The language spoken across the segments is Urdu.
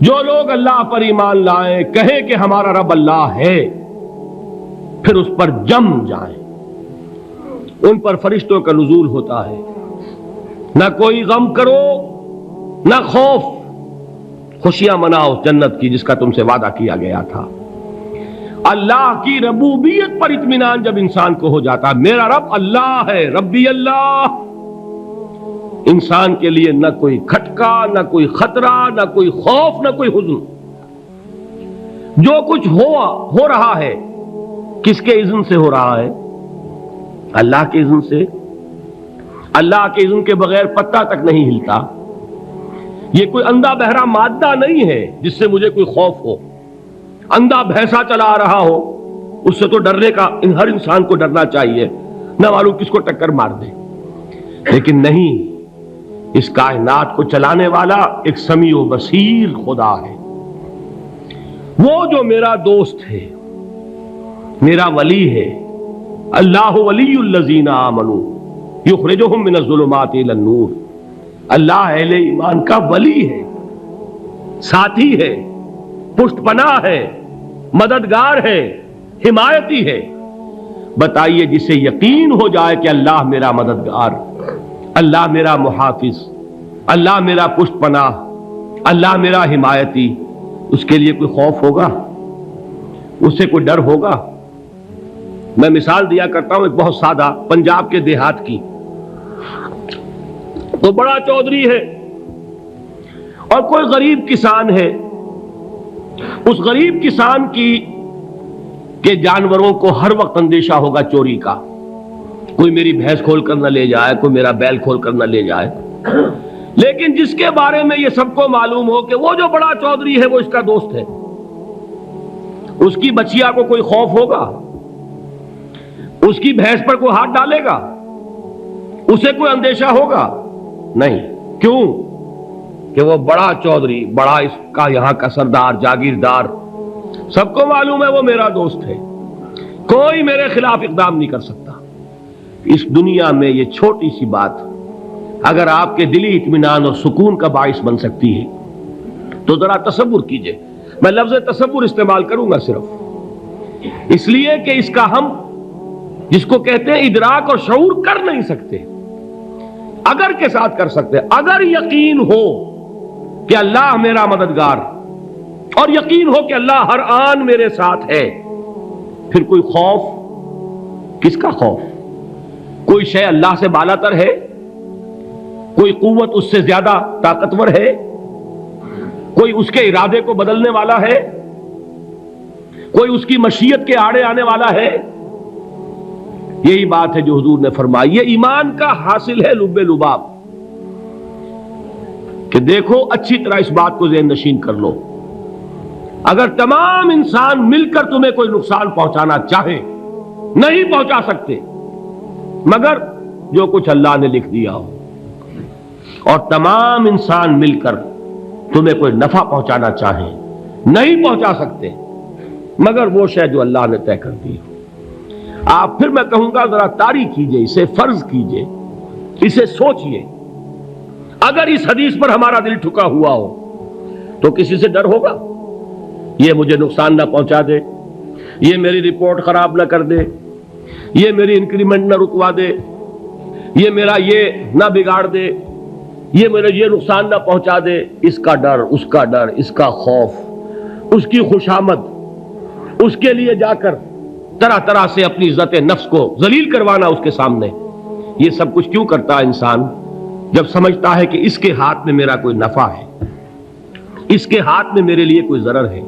جو لوگ اللہ پر ایمان لائیں، کہیں کہ ہمارا رب اللہ ہے، پھر اس پر جم جائیں، ان پر فرشتوں کا نزول ہوتا ہے۔ نہ کوئی غم کرو نہ خوف، خوشیاں مناؤ جنت کی جس کا تم سے وعدہ کیا گیا تھا۔ اللہ کی ربوبیت پر اطمینان جب انسان کو ہو جاتا، میرا رب اللہ ہے، ربی اللہ، انسان کے لیے نہ کوئی کھٹکا، نہ کوئی خطرہ، نہ کوئی خوف، نہ کوئی حزن۔ جو کچھ ہو رہا ہے کس کے اذن سے ہو رہا ہے؟ اللہ کے اذن سے۔ اللہ کے اذن کے بغیر پتہ تک نہیں ہلتا۔ یہ کوئی اندھا بہرا مادہ نہیں ہے جس سے مجھے کوئی خوف ہو۔ اندھا بھینسا چلا آ رہا ہو، اس سے تو ڈرنے کا ہر انسان کو ڈرنا چاہیے، نہ معلوم کس کو ٹکر مار دے۔ لیکن نہیں، اس کائنات کو چلانے والا ایک سمیع و بصیر خدا ہے، وہ جو میرا دوست ہے، میرا ولی ہے۔ اللہ ولی الذین آمنوا یخرجہم من الظلمات الی النور۔ اللہ اہل ایمان کا ولی ہے، ساتھی ہے، پشت پناہ ہے، مددگار ہے، حمایتی ہے۔ بتائیے جسے یقین ہو جائے کہ اللہ میرا مددگار، اللہ میرا محافظ، اللہ میرا پشت پناہ، اللہ میرا حمایتی، اس کے لیے کوئی خوف ہوگا؟ اس سے کوئی ڈر ہوگا؟ میں مثال دیا کرتا ہوں ایک بہت سادہ پنجاب کے دیہات کی۔ تو بڑا چودھری ہے اور کوئی غریب کسان ہے۔ اس غریب کسان کے جانوروں کو ہر وقت اندیشہ ہوگا چوری کا، کوئی میری بھینس کھول کر نہ لے جائے، کوئی میرا بیل کھول کر نہ لے جائے۔ لیکن جس کے بارے میں یہ سب کو معلوم ہو کہ وہ جو بڑا چودھری ہے وہ اس کا دوست ہے، اس کی بچیا کو کوئی خوف ہوگا؟ اس کی بھینس پر کوئی ہاتھ ڈالے گا؟ اسے کوئی اندیشہ ہوگا؟ نہیں۔ کیوں؟ کہ وہ بڑا چودھری، بڑا اس کا یہاں کا سردار، جاگیردار، سب کو معلوم ہے وہ میرا دوست ہے، کوئی میرے خلاف اقدام نہیں کر سکتا۔ اس دنیا میں یہ چھوٹی سی بات اگر آپ کے دلی اطمینان اور سکون کا باعث بن سکتی ہے تو ذرا تصور کیجئے۔ میں لفظ تصور استعمال کروں گا صرف اس لیے کہ اس کا ہم جس کو کہتے ہیں ادراک اور شعور کر نہیں سکتے، اگر کے ساتھ کر سکتے۔ اگر یقین ہو کہ اللہ میرا مددگار اور یقین ہو کہ اللہ ہر آن میرے ساتھ ہے، پھر کوئی خوف؟ کس کا خوف؟ کوئی شے اللہ سے بالاتر ہے؟ کوئی قوت اس سے زیادہ طاقتور ہے؟ کوئی اس کے ارادے کو بدلنے والا ہے؟ کوئی اس کی مشیت کے آڑے آنے والا ہے؟ یہی بات ہے جو حضور نے فرمائی۔ یہ ایمان کا حاصل ہے لب لباب، کہ دیکھو اچھی طرح اس بات کو ذہن نشین کر لو، اگر تمام انسان مل کر تمہیں کوئی نقصان پہنچانا چاہے نہیں پہنچا سکتے، مگر جو کچھ اللہ نے لکھ دیا ہو، اور تمام انسان مل کر تمہیں کوئی نفع پہنچانا چاہیں نہیں پہنچا سکتے، مگر وہ شے جو اللہ نے طے کر دی ہو۔ آپ پھر میں کہوں گا ذرا طاری کیجئے، اسے فرض کیجئے، اسے سوچئے۔ اگر اس حدیث پر ہمارا دل ٹھکا ہوا ہو تو کسی سے ڈر ہوگا؟ یہ مجھے نقصان نہ پہنچا دے، یہ میری رپورٹ خراب نہ کر دے، یہ میری انکریمنٹ نہ رکوا دے، یہ میرا یہ نہ بگاڑ دے، یہ میرا یہ نقصان نہ پہنچا دے۔ اس کا ڈر، اس کا ڈر، اس کا خوف، اس کی خوشامد، اس کے لیے جا کر طرح طرح سے اپنی عزت نفس کو ذلیل کروانا اس کے سامنے، یہ سب کچھ کیوں کرتا ہے انسان؟ جب سمجھتا ہے کہ اس کے ہاتھ میں میرا کوئی نفع ہے، اس کے ہاتھ میں میرے لیے کوئی ضرر ہے،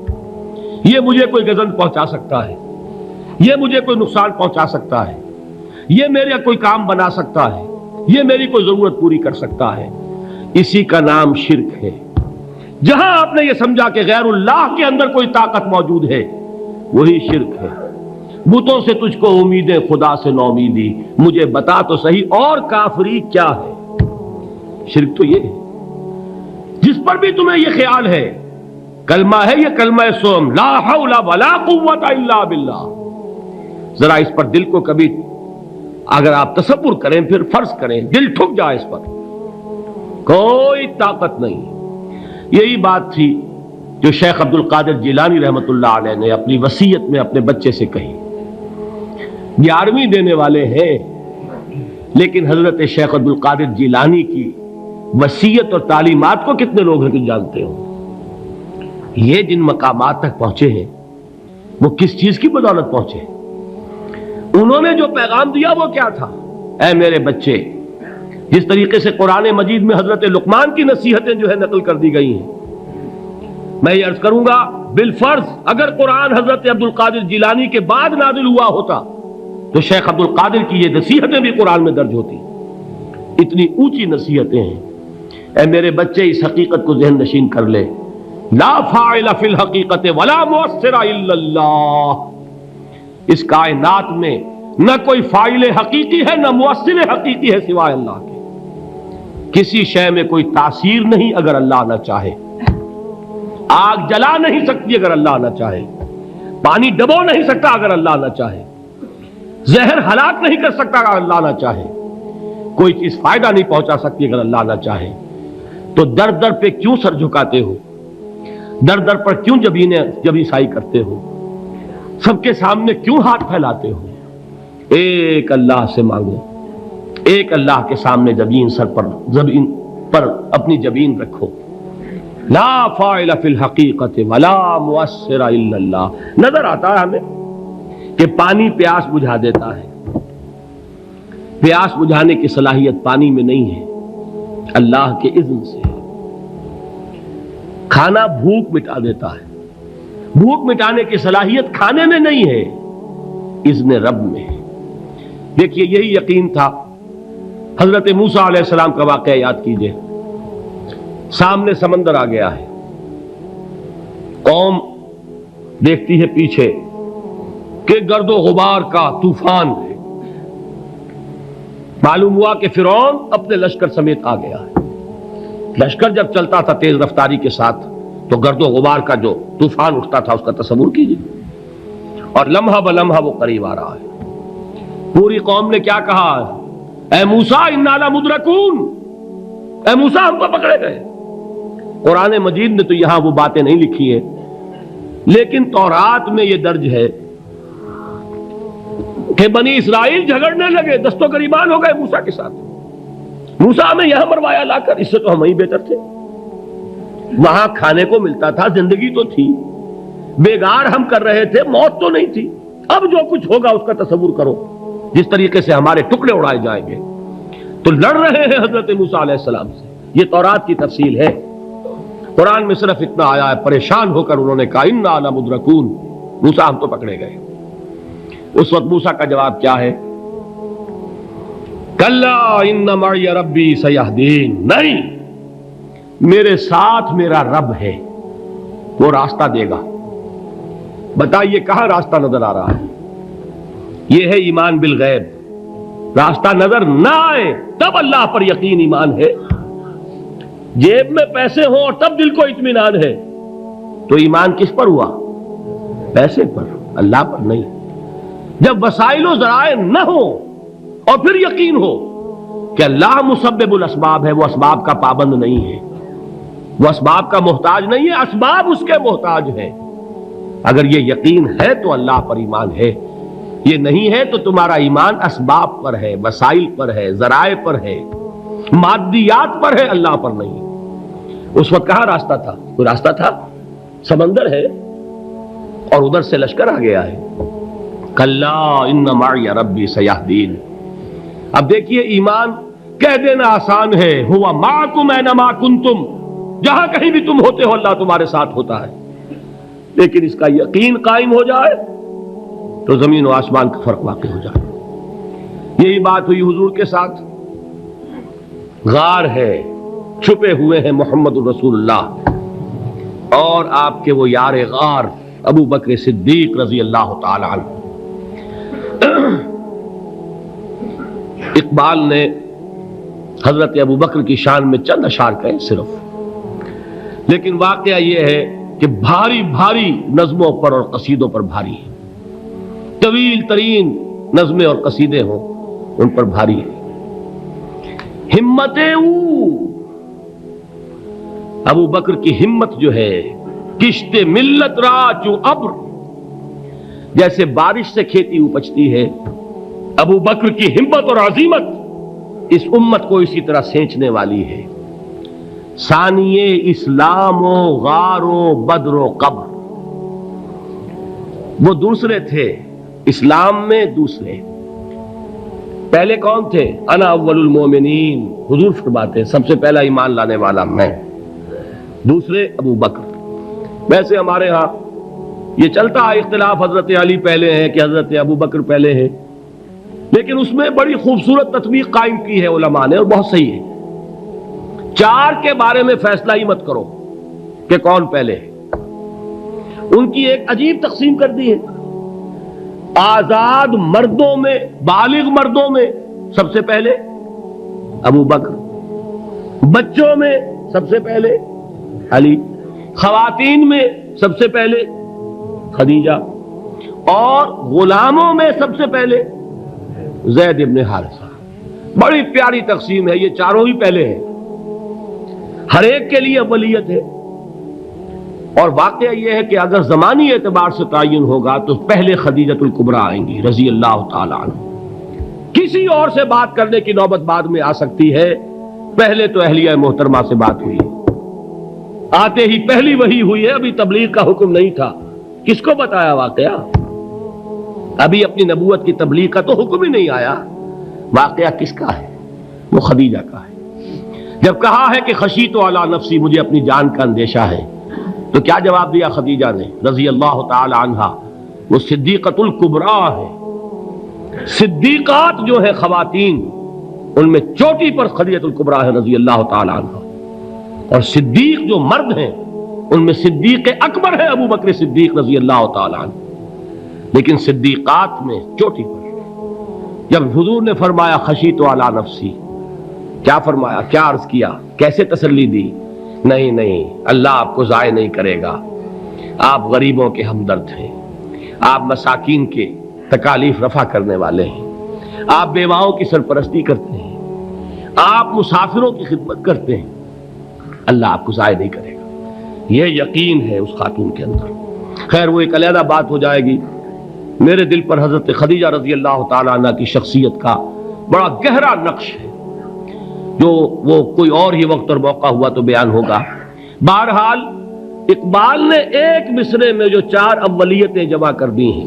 یہ مجھے کوئی گزن پہنچا سکتا ہے، یہ مجھے کوئی نقصان پہنچا سکتا ہے، یہ میرا کوئی کام بنا سکتا ہے، یہ میری کوئی ضرورت پوری کر سکتا ہے، اسی کا نام شرک ہے۔ جہاں آپ نے یہ سمجھا کہ غیر اللہ کے اندر کوئی طاقت موجود ہے، وہی شرک ہے۔ بتوں سے تجھ کو امیدیں، خدا سے نومیدی، مجھے بتا تو صحیح اور کافری کیا ہے؟ شرک تو یہ ہے۔ جس پر بھی تمہیں یہ خیال ہے، کلمہ ہے یہ کلمہ سوم، لا حول ولا قوت الا باللہ، ذرا اس پر دل کو کبھی اگر آپ تصور کریں، پھر فرض کریں، دل ٹھک جائے اس پر، کوئی طاقت نہیں۔ یہی بات تھی جو شیخ عبد القادر جیلانی رحمۃ اللہ علیہ نے اپنی وصیت میں اپنے بچے سے کہی. 11ویں دینے والے ہیں، لیکن حضرت شیخ عبد القادر جیلانی کی وصیت اور تعلیمات کو کتنے لوگ ہیں کہ جانتے ہو؟ یہ جن مقامات تک پہنچے ہیں وہ کس چیز کی بدولت پہنچے؟ انہوں نے جو پیغام دیا وہ کیا تھا؟ اے میرے بچے، جس طریقے سے قرآن مجید میں حضرت لقمان کی نصیحتیں جو ہے نقل کر دی گئی ہیں، میں یہ عرض کروں گا بالفرض اگر قرآن حضرت عبد القادر جیلانی کے بعد نازل ہوا ہوتا تو شیخ عبد القادر کی یہ نصیحتیں بھی قرآن میں درج ہوتی. اتنی اونچی نصیحتیں ہیں. اے میرے بچے، اس حقیقت کو ذہن نشین کر لے، لا فاعل فی الحقیقت ولا مؤثر الا اللہ. اس کائنات میں نہ کوئی فاعل حقیقی ہے نہ مؤثر حقیقی ہے سوائے اللہ کے. کسی شے میں کوئی تاثیر نہیں اگر اللہ نہ چاہے. آگ جلا نہیں سکتی اگر اللہ نہ چاہے. پانی ڈبو نہیں سکتا اگر اللہ نہ چاہے. زہر ہلاک نہیں کر سکتا اگر اللہ نہ چاہے. کوئی چیز فائدہ نہیں پہنچا سکتی اگر اللہ نہ چاہے. تو در در پہ کیوں سر جھکاتے ہو؟ در در پر کیوں جبیں سائی کرتے ہو؟ سب کے سامنے کیوں ہاتھ پھیلاتے ہو؟ ایک اللہ سے مانگو. ایک اللہ کے سامنے زمین پر اپنی جبین رکھو. لا فاعل فی الحقیقت ولا مؤثر الا اللہ. نظر آتا ہے ہمیں کہ پانی پیاس بجھا دیتا ہے. پیاس بجھانے کی صلاحیت پانی میں نہیں ہے، اللہ کے اذن سے. کھانا بھوک مٹا دیتا ہے. بھوک مٹانے کی صلاحیت کھانے میں نہیں ہے، اذن رب میں ہے. دیکھیے یہی یقین تھا. حضرت موسیٰ علیہ السلام کا واقعہ یاد کیجئے. سامنے سمندر آ گیا ہے. قوم دیکھتی ہے پیچھے کہ گرد و غبار کا طوفان ہے. معلوم ہوا کہ فرعون اپنے لشکر سمیت آ گیا ہے. لشکر جب چلتا تھا تیز رفتاری کے ساتھ تو گرد و غبار کا جو طوفان اٹھتا تھا اس کا تصور کیجیے. اور لمحہ بلمحہ وہ قریب آ رہا ہے. پوری قوم نے کیا کہا؟ اے موسیٰ انا لمدرکون. اے موسیٰ ہم کو پکڑے گئے. قرآن مجید نے تو یہاں وہ باتیں نہیں لکھی ہیں، لیکن تورات میں یہ درج ہے کہ بنی اسرائیل جھگڑنے لگے، دست و گریبان ہو گئے موسیٰ کے ساتھ. موسیٰ ہمیں یہاں مروایا لا کر، اس سے تو ہم ہی بہتر تھے. وہاں کھانے کو ملتا تھا، زندگی تو تھی، بیگار ہم کر رہے تھے، موت تو نہیں تھی. اب جو کچھ ہوگا اس کا تصور کرو، جس طریقے سے ہمارے ٹکڑے اڑائے جائیں گے. تو لڑ رہے ہیں حضرت موسیٰ علیہ السلام سے. یہ تورات کی تفصیل ہے. قرآن میں صرف اتنا آیا ہے، پریشان ہو کر انہوں نے کہا انا لمدرکون. موسیٰ ہم تو پکڑے گئے. اس وقت موسیٰ کا جواب کیا ہے؟ کلا ان معی ربی سیہدین. نہیں، میرے ساتھ میرا رب ہے، وہ راستہ دے گا. بتائیے کہاں راستہ نظر آ رہا ہے؟ یہ ہے ایمان بالغیب. راستہ نظر نہ آئے تب اللہ پر یقین ایمان ہے. جیب میں پیسے ہوں اور تب دل کو اطمینان ہے تو ایمان کس پر ہوا؟ پیسے پر، اللہ پر نہیں. جب وسائل و ذرائع نہ ہو اور پھر یقین ہو کہ اللہ مسبب الاسباب ہے، وہ اسباب کا پابند نہیں ہے، وہ اسباب کا محتاج نہیں ہے، اسباب اس کے محتاج ہے. اگر یہ یقین ہے تو اللہ پر ایمان ہے. یہ نہیں ہے تو تمہارا ایمان اسباب پر ہے، وسائل پر ہے، ذرائع پر ہے، مادیات پر ہے، اللہ پر نہیں. اس وقت کہاں راستہ تھا؟ کوئی راستہ تھا؟ سمندر ہے اور ادھر سے لشکر آ گیا ہے. کلا ان معی ربی سیہدین. اب دیکھیے ایمان کہہ دینا آسان ہے، ہوا معکم اینما کنتم. جہاں کہیں بھی تم ہوتے ہو اللہ تمہارے ساتھ ہوتا ہے. لیکن اس کا یقین قائم ہو جائے تو زمین و آسمان کا فرق واقع ہو جائے. یہی بات ہوئی حضور کے ساتھ. غار ہے، چھپے ہوئے ہیں محمد الرسول اللہ اور آپ کے وہ یار غار ابو بکر صدیق رضی اللہ تعالی عنہ. اقبال نے حضرت ابو بکر کی شان میں چند اشعار کہے صرف، لیکن واقعہ یہ ہے کہ بھاری بھاری نظموں پر اور قصیدوں پر بھاری ہے. طویل ترین نظمیں اور قصیدے ہوں ان پر بھاری ہے. ہمتیں ابو بکر کی ہمت جو ہے کشت ملت را چو ابر، جیسے بارش سے کھیتی اپجتی ہے، ابو بکر کی ہمت اور عزیمت اس امت کو اسی طرح سینچنے والی ہے۔ ثانیے اسلام و غار و بدر و قبر، وہ دوسرے تھے اسلام میں، دوسرے پہلے کون تھے؟ انا اول المومنین، حضور فرماتے ہیں سب سے پہلا ایمان لانے والا میں، دوسرے ابو بکر۔ ویسے ہمارے ہاں یہ چلتا ہے اختلاف، حضرت علی پہلے ہیں کہ حضرت ابو بکر پہلے ہیں، لیکن اس میں بڑی خوبصورت تطبیق قائم کی ہے علماء نے، اور بہت صحیح ہے۔ چار کے بارے میں فیصلہ ہی مت کرو کہ کون پہلے ہے، ان کی ایک عجیب تقسیم کر دی ہے۔ آزاد مردوں میں، بالغ مردوں میں سب سے پہلے ابو بکر، بچوں میں سب سے پہلے علی، خواتین میں سب سے پہلے خدیجہ، اور غلاموں میں سب سے پہلے زید ابن حارثہ۔ بڑی پیاری تقسیم ہے، یہ چاروں ہی پہلے ہیں، ہر ایک کے لیے اولیت ہے۔ اور واقعہ یہ ہے کہ اگر زمانی اعتبار سے تعین ہوگا تو پہلے خدیجۃ الکبریٰ آئیں گی رضی اللہ تعالی عنہ، کسی اور سے بات کرنے کی نوبت بعد میں آ سکتی ہے، پہلے تو اہلیہ محترمہ سے بات ہوئی، آتے ہی پہلی وحی ہوئی ہے، ابھی تبلیغ کا حکم نہیں تھا، کس کو بتایا واقعہ؟ ابھی اپنی نبوت کی تبلیغ کا تو حکم ہی نہیں آیا، واقعہ کس کا ہے؟ وہ خدیجہ کا ہے۔ جب کہا ہے کہ خشیت علی نفسی، مجھے اپنی جان کا اندیشہ ہے، تو کیا جواب دیا خدیجہ نے رضی اللہ تعالی عنہا؟ وہ صدیقۃ الکبریٰ ہے، صدیقات جو ہے خواتین ان میں چوٹی پر خدیجۃ الکبریٰ ہے رضی اللہ تعالی عنہا، اور صدیق جو مرد ہیں ان میں صدیق اکبر ہے ابو بکر صدیق رضی اللہ تعالی عنہ، لیکن صدیقات میں چوٹی پر۔ جب حضور نے فرمایا خشیت علی نفسی، کیا فرمایا؟ کیا عرض کیا؟ کیسے تسلی دی؟ نہیں نہیں، اللہ آپ کو ضائع نہیں کرے گا، آپ غریبوں کے ہمدرد ہیں، آپ مساکین کے تکالیف رفع کرنے والے ہیں، آپ بیواؤں کی سرپرستی کرتے ہیں، آپ مسافروں کی خدمت کرتے ہیں، اللہ آپ کو ضائع نہیں کرے گا۔ یہ یقین ہے اس خاتون کے اندر۔ خیر وہ ایک علیحدہ بات ہو جائے گی۔ میرے دل پر حضرت خدیجہ رضی اللہ تعالی عنہ کی شخصیت کا بڑا گہرا نقش ہے، جو وہ کوئی اور ہی وقت اور موقع ہوا تو بیان ہوگا۔ بہرحال اقبال نے ایک مصرے میں جو چار اولیتیں جمع کر دی ہیں،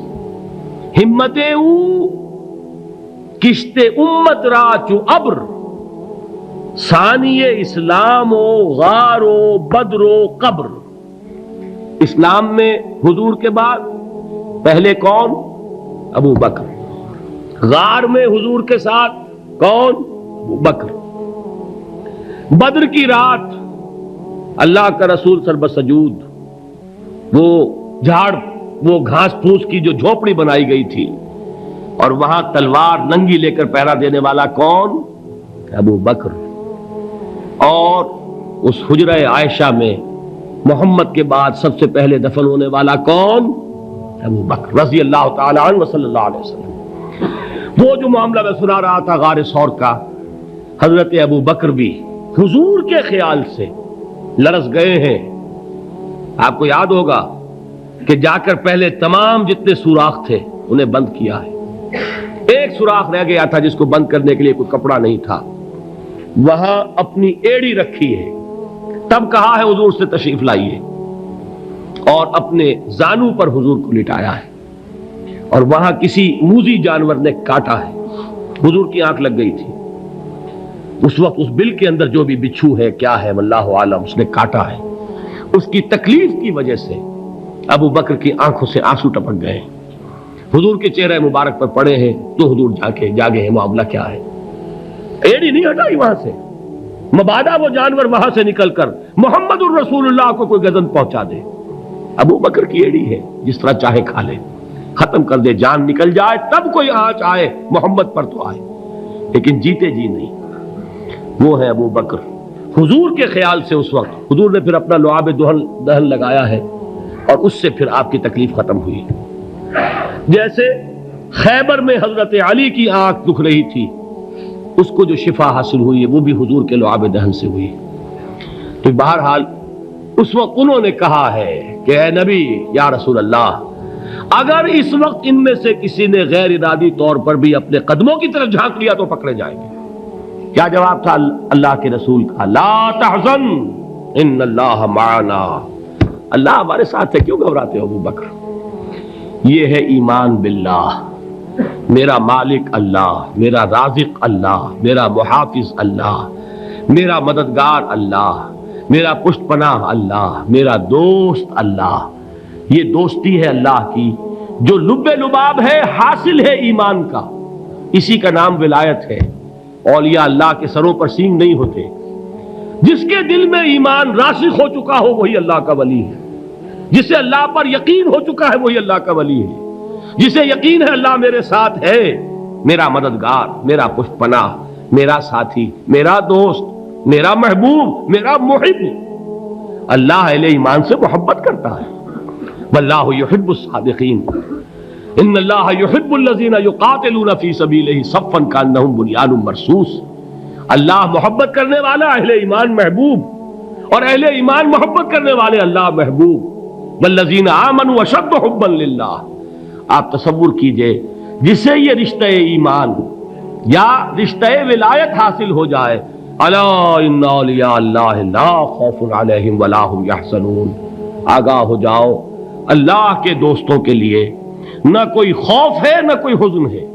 ہمت او کشت امت را چو ابر، ثانی اسلام و غار و بدر و قبر۔ اسلام میں حضور کے بعد پہلے کون؟ ابو بکر۔ غار میں حضور کے ساتھ کون؟ ابو بکر۔ بدر کی رات اللہ کا رسول سربسجود وہ جھاڑ، وہ گھاس پھوس کی جو جھوپڑی بنائی گئی تھی، اور وہاں تلوار ننگی لے کر پہرا دینے والا کون؟ ابو بکر۔ اور اس حجرہ عائشہ میں محمد کے بعد سب سے پہلے دفن ہونے والا کون؟ ابو بکر رضی اللہ تعالی عنہ صلی اللہ علیہ وسلم۔ وہ جو معاملہ میں سنا رہا تھا غار ثور کا، حضرت ابو بکر بھی حضور کے خیال سے لرز گئے ہیں۔ آپ کو یاد ہوگا کہ جا کر پہلے تمام جتنے سوراخ تھے انہیں بند کیا ہے، ایک سوراخ رہ گیا تھا جس کو بند کرنے کے لیے کوئی کپڑا نہیں تھا، وہاں اپنی ایڑی رکھی ہے، تب کہا ہے حضور سے تشریف لائیے، اور اپنے زانو پر حضور کو لٹایا ہے، اور وہاں کسی موذی جانور نے کاٹا ہے، حضور کی آنکھ لگ گئی تھی، اس وقت اس بل کے اندر جو بھی بچھو ہے کیا ہے واللہ عالم، اس نے کاٹا ہے، اس کی تکلیف کی وجہ سے ابو بکر کی آنکھوں سے آنسو ٹپک گئے، حضور کے چہرے مبارک پر پڑے ہیں، تو حضور جاگے ہیں، معاملہ کیا ہے؟ ایڑی نہیں ہٹائی وہاں سے، مبادا وہ جانور وہاں سے نکل کر محمد الرسول اللہ کو کوئی گزن پہنچا دے، ابو بکر کی ایڑی ہے، جس طرح چاہے کھا لے، ختم کر دے، جان نکل جائے تب کوئی آنچ آئے محمد پر تو آئے، لیکن جیتے جی نہیں۔ وہ ہے ابو بکر حضور کے خیال سے۔ اس وقت حضور نے پھر اپنا لعاب دہن لگایا ہے، اور اس سے پھر آپ کی تکلیف ختم ہوئی۔ جیسے خیبر میں حضرت علی کی آنکھ دکھ رہی تھی، اس کو جو شفا حاصل ہوئی ہے وہ بھی حضور کے لعاب دہن سے ہوئی۔ تو بہرحال اس وقت انہوں نے کہا ہے کہ اے نبی یا رسول اللہ، اگر اس وقت ان میں سے کسی نے غیر ارادی طور پر بھی اپنے قدموں کی طرف جھانک لیا تو پکڑے جائیں گے۔ کیا جواب تھا اللہ کے رسول کا؟ لا تحزن ان اللہ معنا، اللہ ہمارے ساتھ ہے، کیوں گھبراتے ہو ابو بکر؟ یہ ہے ایمان باللہ، میرا مالک اللہ، میرا رازق اللہ، میرا محافظ اللہ، میرا مددگار اللہ، میرا پشت پناہ اللہ، میرا دوست اللہ۔ یہ دوستی ہے اللہ کی جو لب لباب ہے، حاصل ہے ایمان کا، اسی کا نام ولایت ہے۔ اولیاء اللہ کے سروں پر سینگ نہیں ہوتے، جس کے دل میں ایمان راسخ ہو چکا ہو وہی اللہ کا ولی ہے، جسے اللہ پر یقین ہو چکا ہے وہی اللہ کا ولی ہے، جسے یقین ہے اللہ میرے ساتھ ہے، میرا مددگار، میرا پشت پناہ، میرا ساتھی، میرا دوست، میرا محبوب، میرا محب۔ اللہ اہل ایمان سے محبت کرتا ہے۔ واللہ یحب الصادقین، ان اللہ یحب الذین یقاتلون فی سبیلہ صفا کانہم بنیان مرصوص۔ اللہ محبت کرنے والا، اہل ایمان محبوب، اور اہل ایمان محبت کرنے والے اللہ محبوب۔ والذین آمنوا اشد حبا للہ۔ آپ تصور کیجئے جسے یہ رشتہ ایمان یا رشتہ ولایت حاصل ہو جائے، الا ان اولیاء اللہ لا خوف علیہم ولا هم یحزنون، آگاہ ہو جاؤ، اللہ کے دوستوں کے لیے نہ کوئی خوف ہے نہ کوئی حزن ہے۔